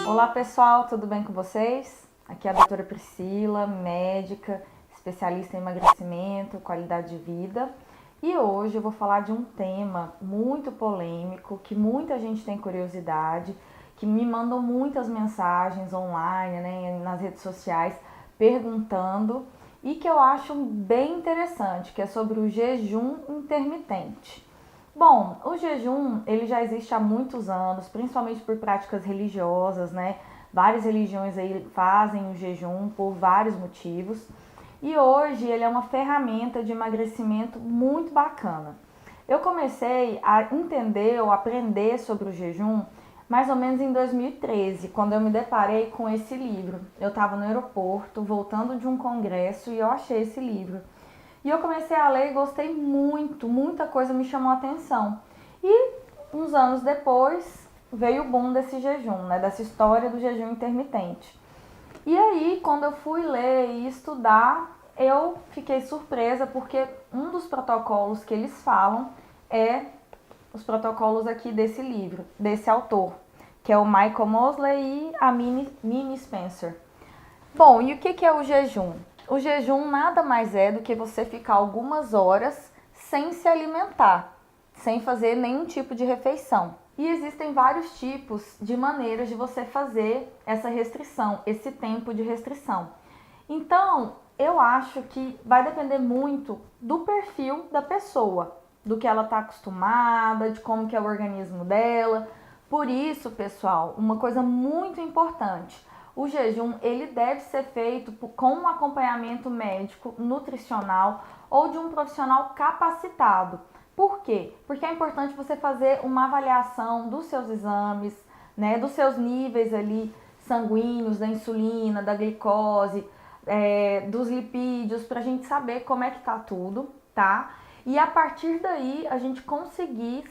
Olá pessoal, tudo bem com vocês? Aqui é a doutora Priscila, médica, especialista em emagrecimento, qualidade de vida. E hoje eu vou falar de um tema muito polêmico, que muita gente tem curiosidade, que me mandam muitas mensagens online, né, nas redes sociais, perguntando, e que eu acho bem interessante, que é sobre o jejum intermitente. Bom, o jejum, ele já existe há muitos anos, principalmente por práticas religiosas, né? Várias religiões aí fazem o jejum por vários motivos. E hoje ele é uma ferramenta de emagrecimento muito bacana. Eu comecei a entender ou aprender sobre o jejum mais ou menos em 2013, quando eu me deparei com esse livro. Eu estava no aeroporto, voltando de um congresso, e eu achei esse livro. E eu comecei a ler e gostei muito, muita coisa me chamou a atenção. E uns anos depois veio o boom desse jejum, né, dessa história do jejum intermitente. E aí, quando eu fui ler e estudar, eu fiquei surpresa porque um dos protocolos que eles falam é os protocolos aqui desse livro, desse autor, que é o Michael Mosley e a Mimi Spencer. Bom, e o que é o jejum? O jejum nada mais é do que você ficar algumas horas sem se alimentar, sem fazer nenhum tipo de refeição. E existem vários tipos de maneiras de você fazer essa restrição, esse tempo de restrição. Então, eu acho que vai depender muito do perfil da pessoa, do que ela está acostumada, de como que é o organismo dela. Por isso, pessoal, uma coisa muito importante, o jejum ele deve ser feito com um acompanhamento médico, nutricional ou de um profissional capacitado. Por quê? Porque é importante você fazer uma avaliação dos seus exames, né, dos seus níveis ali sanguíneos, da insulina, da glicose, dos lipídios, para a gente saber como é que tá tudo, tá? E a partir daí a gente conseguir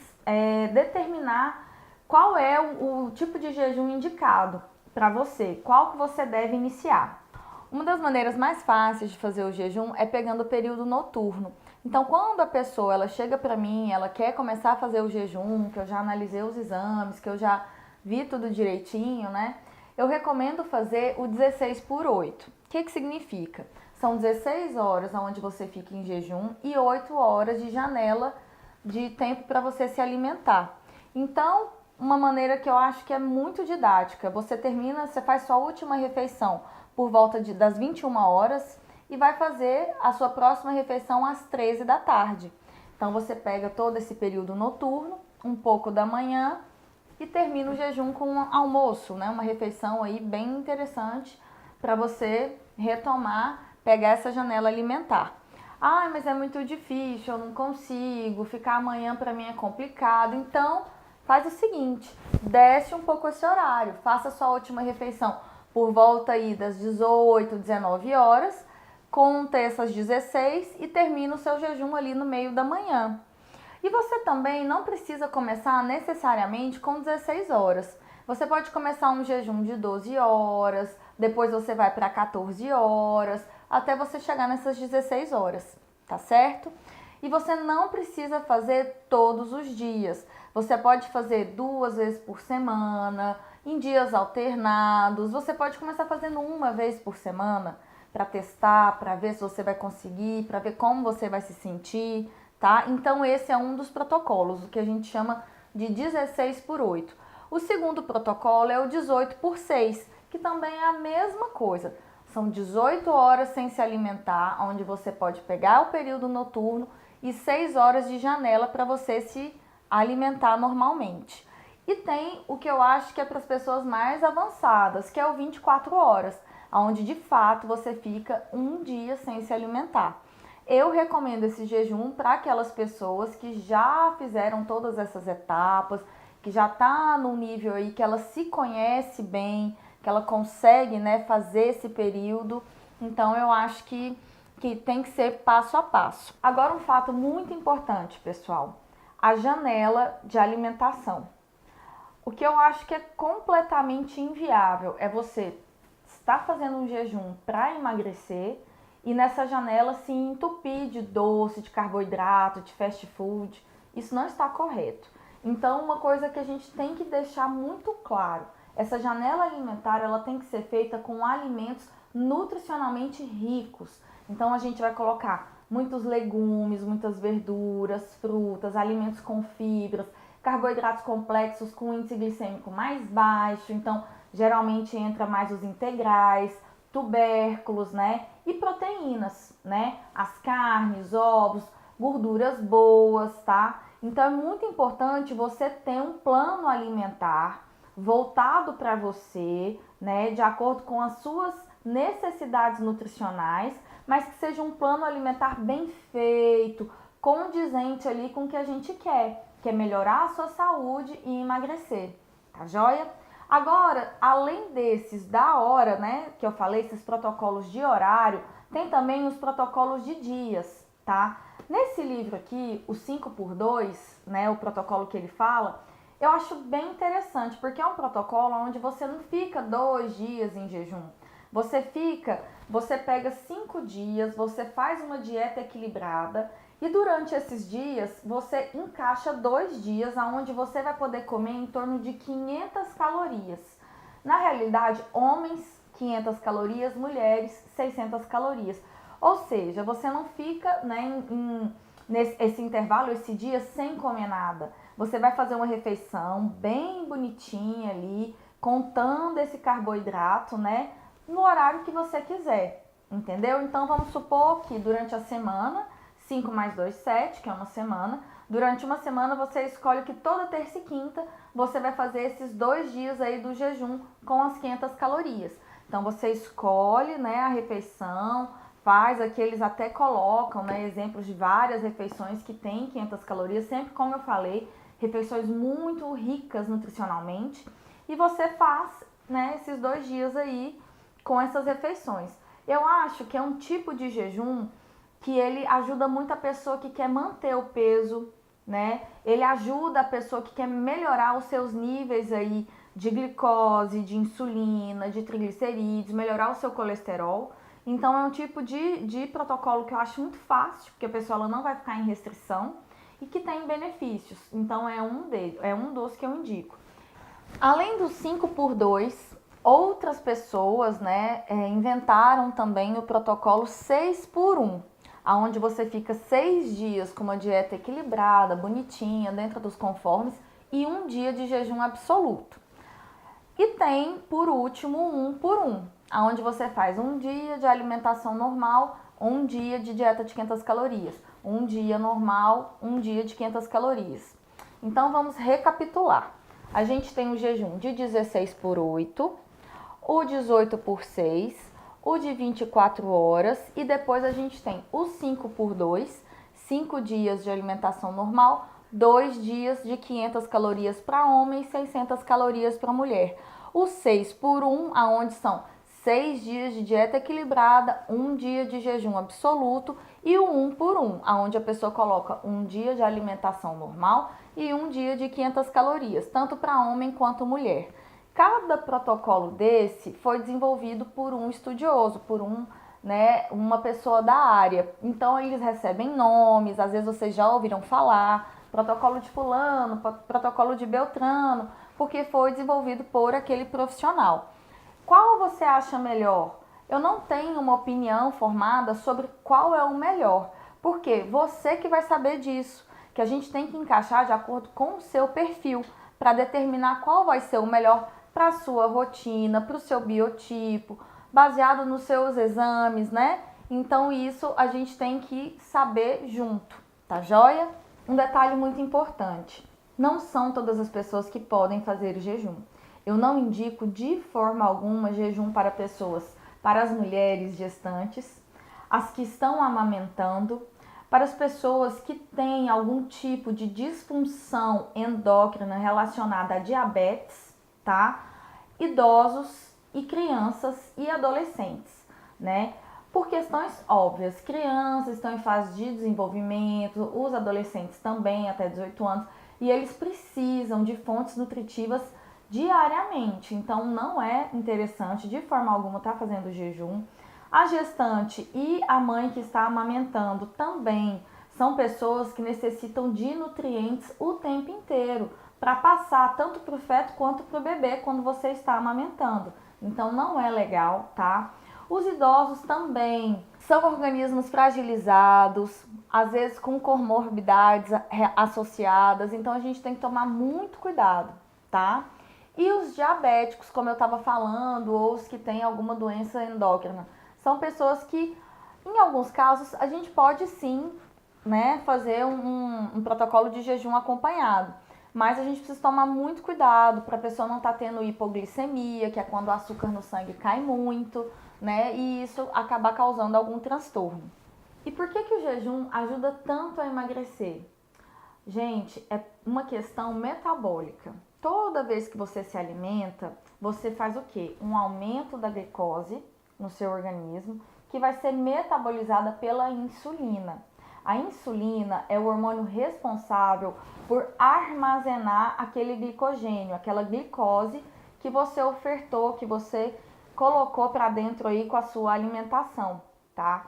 determinar qual é o tipo de jejum indicado para você, qual que você deve iniciar. Uma das maneiras mais fáceis de fazer o jejum é pegando o período noturno. Então, quando a pessoa ela chega para mim, ela quer começar a fazer o jejum, que eu já analisei os exames, que eu já vi tudo direitinho, né? Eu recomendo fazer o 16 por 8. O que significa? São 16 horas onde você fica em jejum e 8 horas de janela de tempo para você se alimentar. Então, uma maneira que eu acho que é muito didática, você faz sua última refeição por volta das 21 horas e vai fazer a sua próxima refeição às 13 da tarde. Então você pega todo esse período noturno, um pouco da manhã e termina o jejum com um almoço, né? Uma refeição aí bem interessante para você retomar, pegar essa janela alimentar. Ah, mas é muito difícil, eu não consigo, ficar amanhã para mim é complicado. Então, faz o seguinte, desce um pouco esse horário, faça a sua última refeição por volta aí das 18, 19 horas, conta essas 16 e termina o seu jejum ali no meio da manhã. E você também não precisa começar necessariamente com 16 horas. Você pode começar um jejum de 12 horas, depois você vai para 14 horas, até você chegar nessas 16 horas, tá certo? E você não precisa fazer todos os dias. Você pode fazer 2 vezes por semana, em dias alternados. Você pode começar fazendo 1 vez por semana para testar, para ver se você vai conseguir, para ver como você vai se sentir, tá? Então esse é um dos protocolos, o que a gente chama de 16 por 8. O segundo protocolo é o 18 por 6, que também é a mesma coisa. São 18 horas sem se alimentar, onde você pode pegar o período noturno e 6 horas de janela para você se alimentar normalmente. E tem o que eu acho que é para as pessoas mais avançadas, que é o 24 horas, onde de fato você fica um dia sem se alimentar. Eu recomendo esse jejum para aquelas pessoas que já fizeram todas essas etapas, que já está no nível aí que ela se conhece bem, que ela consegue, né, fazer esse período. Então eu acho que tem que ser passo a passo. Agora um fato muito importante, pessoal, a janela de alimentação. O que eu acho que é completamente inviável é você estar fazendo um jejum para emagrecer e nessa janela se entupir de doce, de carboidrato, de fast food. Isso não está correto. Então, uma coisa que a gente tem que deixar muito claro essa janela alimentar ela tem que ser feita com alimentos nutricionalmente ricos. Então a gente vai colocar muitos legumes, muitas verduras, frutas, alimentos com fibras, carboidratos complexos com índice glicêmico mais baixo. Então geralmente entra mais os integrais, tubérculos, né? E proteínas, né? As carnes, ovos, gorduras boas, tá? Então é muito importante você ter um plano alimentar voltado para você, né? De acordo com as suas necessidades nutricionais, mas que seja um plano alimentar bem feito, condizente ali com o que a gente quer, que é melhorar a sua saúde e emagrecer, tá joia? Agora, além desses da hora, né, que eu falei, esses protocolos de horário, tem também os protocolos de dias, tá? Nesse livro aqui, o 5x2, né, o protocolo que ele fala, eu acho bem interessante, porque é um protocolo onde você não fica 2 dias em jejum. Você pega 5 dias, você faz uma dieta equilibrada e durante esses dias você encaixa 2 dias onde você vai poder comer em torno de 500 calorias. Na realidade, homens 500 calorias, mulheres 600 calorias. Ou seja, você não fica, né, nesse intervalo, esse dia, sem comer nada. Você vai fazer uma refeição bem bonitinha ali, contando esse carboidrato, né, no horário que você quiser, entendeu? Então vamos supor que durante a semana, 5 mais 2, 7, que é uma semana, durante uma semana você escolhe que toda terça e quinta você vai fazer esses 2 dias aí do jejum com as 500 calorias. Então você escolhe, né, a refeição, faz aqui, eles até colocam, né, exemplos de várias refeições que tem 500 calorias, sempre como eu falei, refeições muito ricas nutricionalmente, e você faz, né, esses 2 dias aí com essas refeições. Eu acho que é um tipo de jejum que ele ajuda muito a pessoa que quer manter o peso, né? Ele ajuda a pessoa que quer melhorar os seus níveis aí de glicose, de insulina, de triglicerídeos, melhorar o seu colesterol. Então é um tipo de protocolo que eu acho muito fácil, porque a pessoa ela não vai ficar em restrição e que tem benefícios. Então é um dos que eu indico. Além do 5x2, outras pessoas, né, inventaram também o protocolo 6x1, onde você fica 6 dias com uma dieta equilibrada, bonitinha, dentro dos conformes, e 1 dia de jejum absoluto. E tem, por último, 1x1, onde você faz 1 dia de alimentação normal, 1 dia de dieta de 500 calorias, 1 dia normal, 1 dia de 500 calorias. Então vamos recapitular. A gente tem o jejum de 16x8, o 18x6, o de 24 horas e depois a gente tem o 5x2, 5 dias de alimentação normal, 2 dias de 500 calorias para homem e 600 calorias para mulher. O 6x1, aonde são 6 dias de dieta equilibrada, 1 dia de jejum absoluto e o 1x1, aonde a pessoa coloca 1 dia de alimentação normal e 1 dia de 500 calorias, tanto para homem quanto mulher. Cada protocolo desse foi desenvolvido por um estudioso, por uma pessoa da área. Então eles recebem nomes, às vezes vocês já ouviram falar, protocolo de fulano, protocolo de Beltrano, porque foi desenvolvido por aquele profissional. Qual você acha melhor? Eu não tenho uma opinião formada sobre qual é o melhor, porque você que vai saber disso, que a gente tem que encaixar de acordo com o seu perfil, para determinar qual vai ser o melhor para a sua rotina, para o seu biotipo, baseado nos seus exames, né? Então isso a gente tem que saber junto, tá joia? Um detalhe muito importante, não são todas as pessoas que podem fazer o jejum. Eu não indico de forma alguma jejum para as mulheres gestantes, as que estão amamentando, para as pessoas que têm algum tipo de disfunção endócrina relacionada a diabetes, tá? Idosos e crianças e adolescentes, né? Por questões óbvias, crianças estão em fase de desenvolvimento, os adolescentes também até 18 anos, e eles precisam de fontes nutritivas diariamente, então não é interessante de forma alguma estar fazendo jejum. A gestante e a mãe que está amamentando também são pessoas que necessitam de nutrientes o tempo inteiro, para passar tanto para o feto quanto para o bebê quando você está amamentando. Então não é legal, tá? Os idosos também são organismos fragilizados, às vezes com comorbidades associadas, então a gente tem que tomar muito cuidado, tá? E os diabéticos, como eu estava falando, ou os que têm alguma doença endócrina, são pessoas que, em alguns casos, a gente pode sim, né, fazer um protocolo de jejum acompanhado. Mas a gente precisa tomar muito cuidado para a pessoa não estar tendo hipoglicemia, que é quando o açúcar no sangue cai muito, né? E isso acabar causando algum transtorno. E por que o jejum ajuda tanto a emagrecer? Gente, é uma questão metabólica. Toda vez que você se alimenta, você faz o quê? Um aumento da glicose no seu organismo, que vai ser metabolizada pela insulina. A insulina é o hormônio responsável por armazenar aquele glicogênio, aquela glicose que você ofertou, que você colocou para dentro aí com a sua alimentação, tá?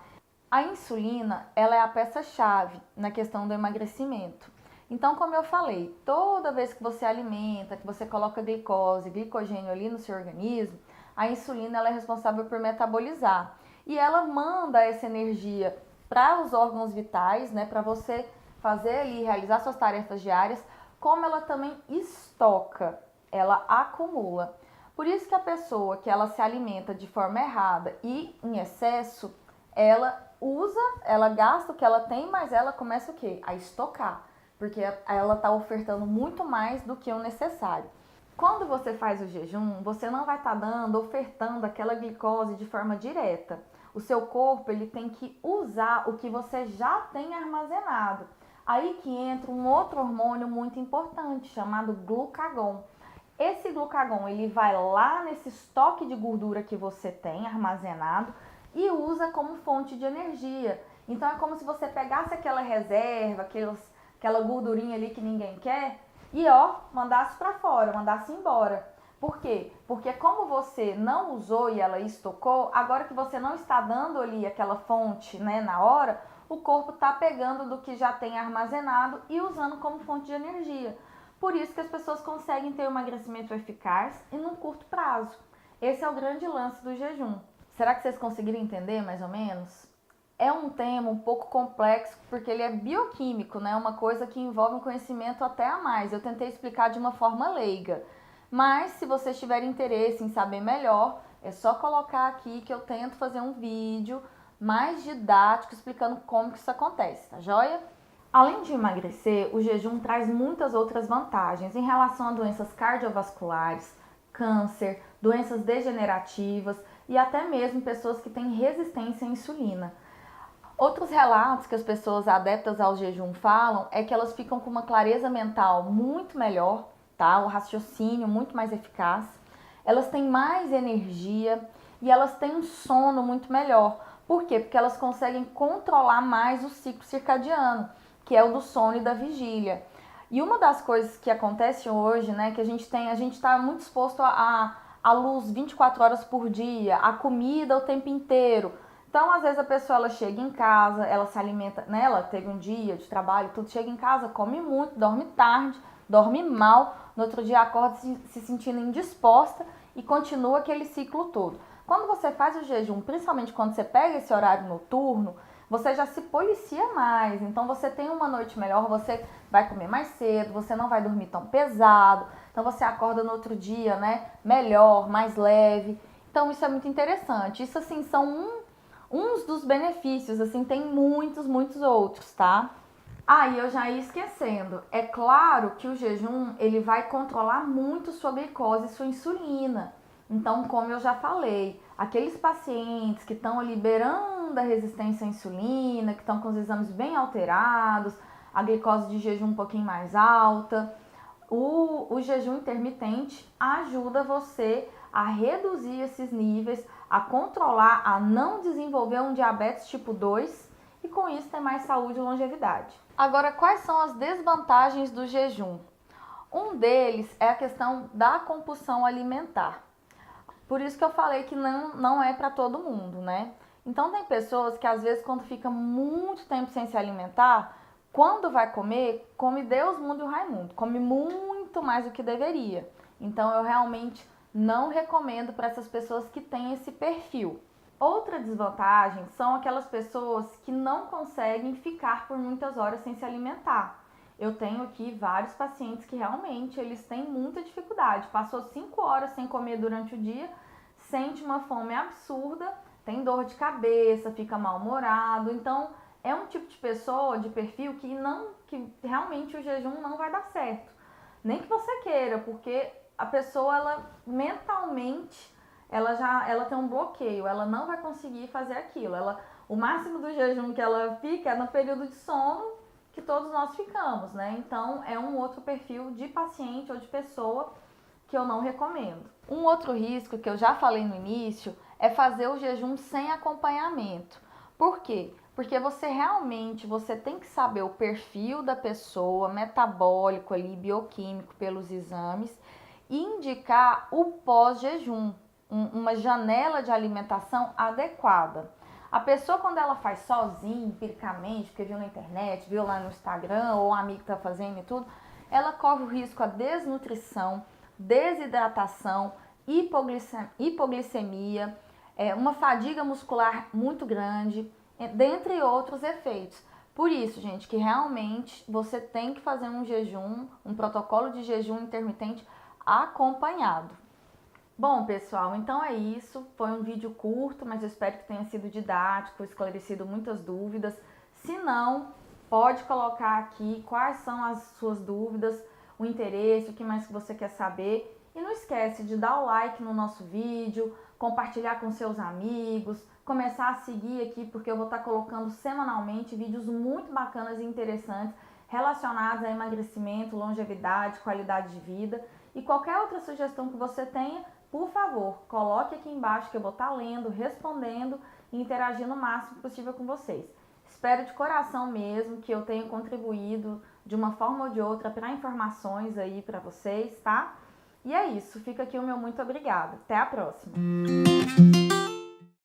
A insulina, ela é a peça-chave na questão do emagrecimento. Então, como eu falei, toda vez que você alimenta, que você coloca glicose, glicogênio ali no seu organismo, a insulina ela é responsável por metabolizar. E ela manda essa energia para os órgãos vitais, né, para você fazer ali, realizar suas tarefas diárias, como ela também estoca, ela acumula. Por isso que a pessoa que ela se alimenta de forma errada e em excesso, ela ela gasta o que ela tem, mas ela começa o quê? A estocar, porque ela está ofertando muito mais do que o necessário. Quando você faz o jejum, você não vai estar ofertando aquela glicose de forma direta. O seu corpo ele tem que usar o que você já tem armazenado. Aí que entra um outro hormônio muito importante, chamado glucagon. Esse glucagon ele vai lá nesse estoque de gordura que você tem armazenado e usa como fonte de energia. Então é como se você pegasse aquela reserva, aquela gordurinha ali que ninguém quer e mandasse para fora, mandasse embora. Por quê? Porque como você não usou e ela estocou, agora que você não está dando ali aquela fonte, né, na hora, o corpo está pegando do que já tem armazenado e usando como fonte de energia. Por isso que as pessoas conseguem ter um emagrecimento eficaz e num curto prazo. Esse é o grande lance do jejum. Será que vocês conseguiram entender mais ou menos? É um tema um pouco complexo porque ele é bioquímico, né? Uma coisa que envolve um conhecimento até a mais. Eu tentei explicar de uma forma leiga. Mas se vocês tiverem interesse em saber melhor, é só colocar aqui que eu tento fazer um vídeo mais didático explicando como que isso acontece, tá joia? Além de emagrecer, o jejum traz muitas outras vantagens em relação a doenças cardiovasculares, câncer, doenças degenerativas e até mesmo pessoas que têm resistência à insulina. Outros relatos que as pessoas adeptas ao jejum falam é que elas ficam com uma clareza mental muito melhor, tá? O raciocínio muito mais eficaz. Elas têm mais energia e elas têm um sono muito melhor. Por quê? Porque elas conseguem controlar mais o ciclo circadiano, que é o do sono e da vigília. E uma das coisas que acontece hoje, né, que a gente está muito exposto à luz 24 horas por dia, à comida o tempo inteiro. Então, às vezes a pessoa ela chega em casa, ela se alimenta, né, ela teve um dia de trabalho, tudo, chega em casa, come muito, dorme tarde, dorme mal, no outro dia acorda se sentindo indisposta e continua aquele ciclo todo. Quando você faz o jejum, principalmente quando você pega esse horário noturno, você já se policia mais, então você tem uma noite melhor, você vai comer mais cedo, você não vai dormir tão pesado, então você acorda no outro dia, né, melhor, mais leve. Então isso é muito interessante. Isso assim são uns dos benefícios, assim, tem muitos outros, tá? E eu já ia esquecendo. É claro que o jejum, ele vai controlar muito sua glicose e sua insulina. Então, como eu já falei, aqueles pacientes que estão liberando a resistência à insulina, que estão com os exames bem alterados, a glicose de jejum um pouquinho mais alta, o jejum intermitente ajuda você a reduzir esses níveis, a controlar, a não desenvolver um diabetes tipo 2 e com isso ter mais saúde e longevidade. Agora, quais são as desvantagens do jejum? Um deles é a questão da compulsão alimentar. Por isso que eu falei que não é para todo mundo, né? Então tem pessoas que às vezes quando fica muito tempo sem se alimentar, quando vai comer, come Deus, mundo e o Raimundo. Come muito mais do que deveria. Então eu realmente não recomendo para essas pessoas que têm esse perfil. Outra desvantagem são aquelas pessoas que não conseguem ficar por muitas horas sem se alimentar. Eu tenho aqui vários pacientes que realmente eles têm muita dificuldade. Passou 5 horas sem comer durante o dia, sente uma fome absurda, tem dor de cabeça, fica mal-humorado. Então é um tipo de pessoa, de perfil que realmente o jejum não vai dar certo. Nem que você queira, porque a pessoa ela mentalmente ela tem um bloqueio, ela não vai conseguir fazer aquilo. O máximo do jejum que ela fica é no período de sono que todos nós ficamos, né? Então é um outro perfil de paciente ou de pessoa que eu não recomendo. Um outro risco que eu já falei no início é fazer o jejum sem acompanhamento. Por quê? Porque você tem que saber o perfil da pessoa, metabólico ali, bioquímico pelos exames, e indicar o pós-jejum, uma janela de alimentação adequada. A pessoa, quando ela faz sozinha, empiricamente, porque viu na internet, viu lá no Instagram, ou um amigo está fazendo e tudo, ela corre o risco a desnutrição, desidratação, hipoglicemia, uma fadiga muscular muito grande, dentre outros efeitos. Por isso, gente, que realmente você tem que fazer um jejum, um protocolo de jejum intermitente acompanhado. Bom, pessoal, então é isso. Foi um vídeo curto, mas eu espero que tenha sido didático, esclarecido muitas dúvidas. Se não, pode colocar aqui quais são as suas dúvidas, o interesse, o que mais que você quer saber. E não esquece de dar o like no nosso vídeo, compartilhar com seus amigos, começar a seguir aqui, porque eu vou estar colocando semanalmente vídeos muito bacanas e interessantes relacionados a emagrecimento, longevidade, qualidade de vida. E qualquer outra sugestão que você tenha, por favor, coloque aqui embaixo que eu vou estar lendo, respondendo e interagindo o máximo possível com vocês. Espero de coração mesmo que eu tenha contribuído de uma forma ou de outra para informações aí para vocês, tá? E é isso, fica aqui o meu muito obrigada. Até a próxima!